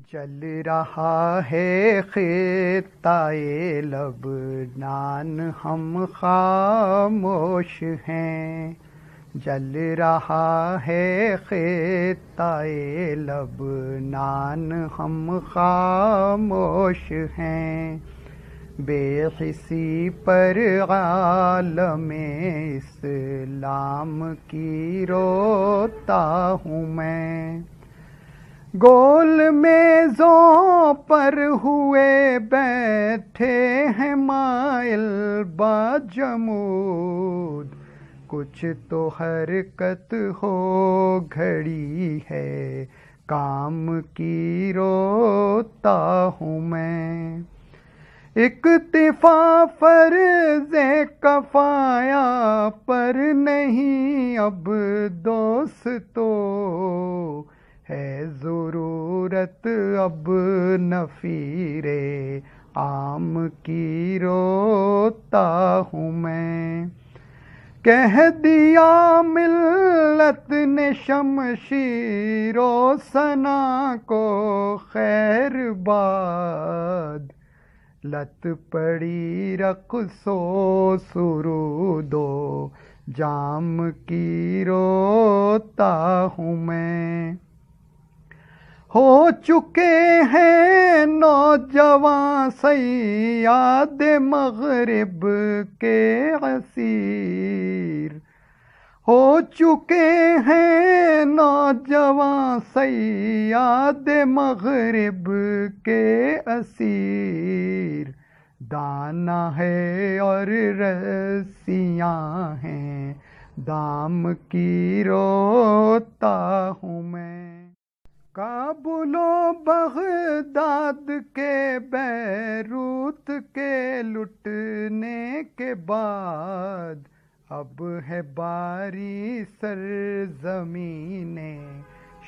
جل رہا ہے خطۂ لبنان، ہم خاموش ہیں. جل رہا ہے خطۂ لبنان، ہم خاموش ہیں. بے حسی پر عالم اسلام کی روتا ہوں میں. گول میزوں پر ہوئے بیٹھے ہیں مائل باجمود، کچھ تو حرکت ہو گھڑی ہے کام کی روتا ہوں میں. اکتفا فرض کفایہ پر نہیں اب دوستو، ہے ضرورت اب نفیر عام کی روتا ہوں میں. کہہ دیا ملت نے شمشیر و ثنا کو خیر باد، لت پڑی رقص و سرود و جام کی روتا ہوں میں. ہو چکے ہیں نوجوان صیاد مغرب کے اسیر، ہو چکے ہیں نوجوان صیاد مغرب کے اسیر. دانا ہے اور رسیاں ہیں دام کی روتا ہوں میں. کابل و بغداد کے بیروت کے لٹنے کے بعد، اب ہے باری سرزمین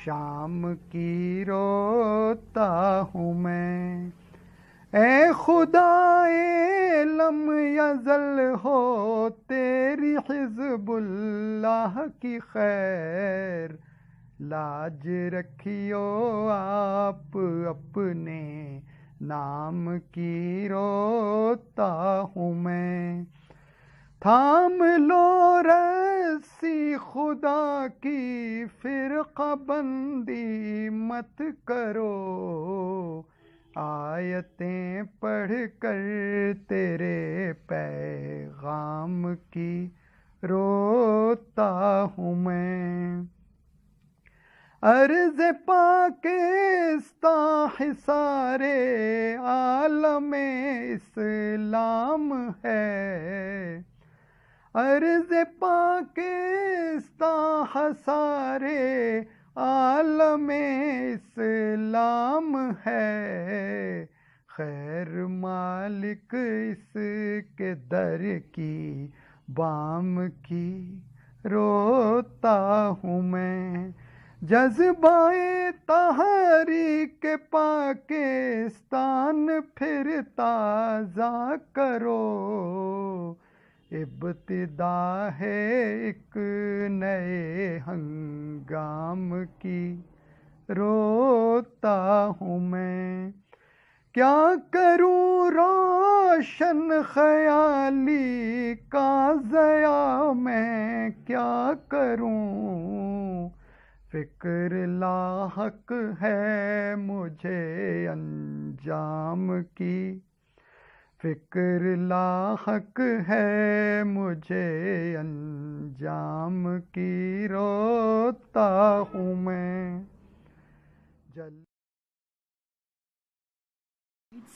شام کی روتا ہوں میں. اے خدائے لم یزل ہو تیری حزب اللہ کی خیر، لاج رکھیو آپ اپنے نام کی روتا ہوں میں. تھام لو رسی خدا کی فرقہ بندی مت کرو، آیتیں پڑھ کر تیرے پیغام کی روتا ہوں میں. عرض پاکستان حصار عالم اسلام ہے، عرض پاکستان حصار عالم اسلام ہے. خیر مالک اس کے در کی بام کی روتا ہوں میں. جذبۂ تحریک پاکستان پھر تازہ کرو، ابتدا ہے ایک نئے ہنگام کی روتا ہوں میں. کیا کروں روشن خیالی کا ضیاء میں کیا کروں، فکر لاحق ہے مجھے انجام کی، فکر لاحق ہے مجھے انجام کی روتا ہوں میں.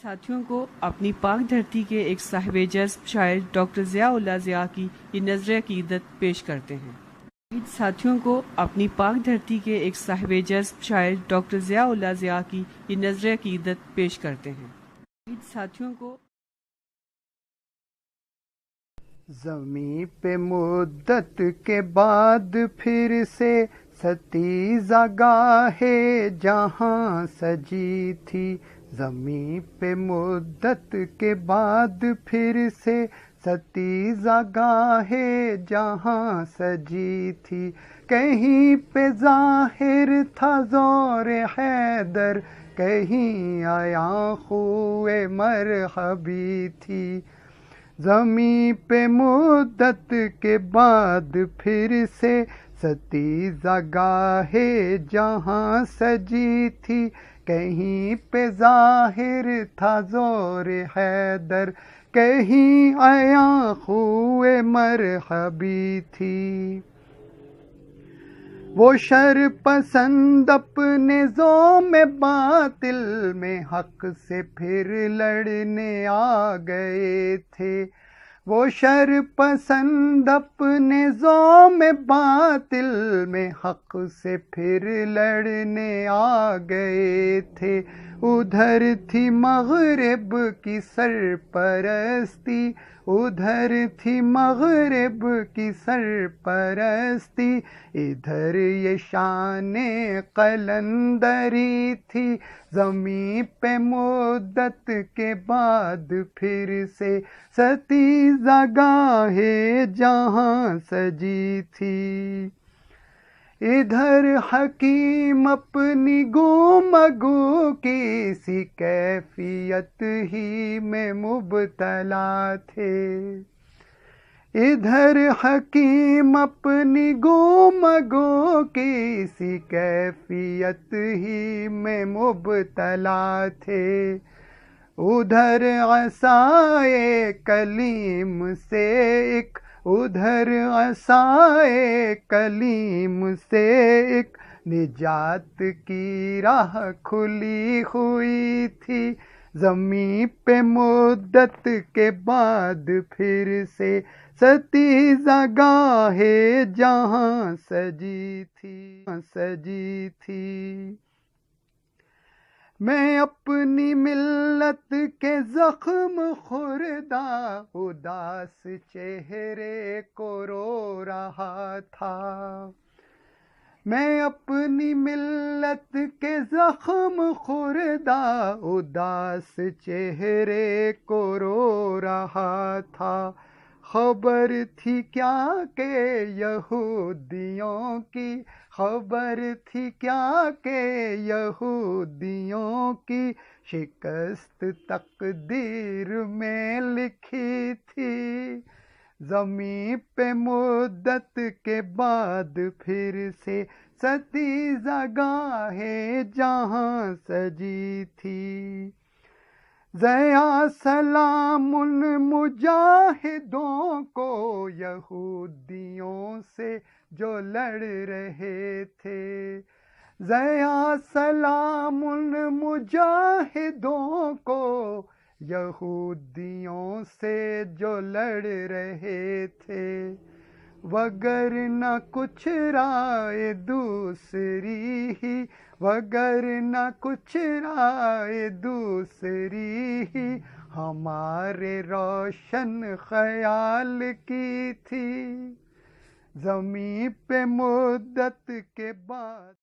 ساتھیوں کو اپنی پاک دھرتی کے ایک صاحب جذب شاعر ڈاکٹر ضیاء اللہ ضیاء کی یہ نظر عقیدت پیش کرتے ہیں. ساتھیوں کو اپنی پاک دھرتی کے ایک صاحب جذب شاعر ڈاکٹر ضیاء اللہ ضیاء کی یہ نظر عقیدت پیش کرتے ہیں. ساتھیوں کو زمیں پہ مدت کے بعد پھر سے ستیزہ گاہ جہاں سجی تھی، زمیں پہ مدت کے بعد پھر سے ستیزہ گاہ جہاں سجی تھی. کہیں پہ ظاہر تھا زور حیدر، کہیں آیا خوئے مرحبی تھی، زمیں پہ مدت کے بعد پھر سے ستیزہ گاہ جہاں سجی تھی، کہیں پہ ظاہر تھا زور حیدر، کہیں عیاں خوئے مرحبی تھی۔ وہ شر پسند اپنے زوم باطل میں حق سے پھر لڑنے آ گئے تھے، وہ شر پسند اپنے زوم باطل میں حق سے پھر لڑنے آ گئے تھے، ادھر تھی مغرب کی سرپرستی، ادھر تھی مغرب کی سرپرستی، ادھر یہ شان قلندری تھی، زمیں پہ مدت کے بعد پھر سے ستیزہ گاہ جہاں سجی تھی، ادھر حکیم اپنی گفتگو کی سی کیفیت ہی میں مبتلا تھے، ادھر حکیم اپنی گفتگو کی سی کیفیت ہی میں مبتلا تھے، ادھر عصائے کلیم سے ایک، ادھر عصائے کلیم سے ایک نجات کی راہ کھلی ہوئی تھی، زمیں پہ مدت کے بعد پھر سے ستیزہ گاہ جہاں سجی تھی۔ میں اپنی ملت کے زخم خوردہ اداس چہرے کو رو رہا تھا، میں اپنی ملت کے زخم خوردہ اداس چہرے کو رو رہا تھا، خبر تھی کیا کہ یہودیوں کی، خبر تھی کیا کہ یہودیوں کی شکست تقدیر میں لکھی تھی، زمیں پہ مدت کے بعد پھر سے ستیزہ گاہ جہاں سجی تھی، ضیاء سلام ان مجاہدوں کو یہودیوں سے جو لڑ رہے تھے، ضیاء سلام ان مجاہدوں کو یہودیوں سے جو لڑ رہے تھے، وگرنہ کچھ رائے دوسری ہی، وگرنہ کچھ رائے دوسری ہی ہمارے روشن خیال کی تھی، زمیں پہ مدت کے بعد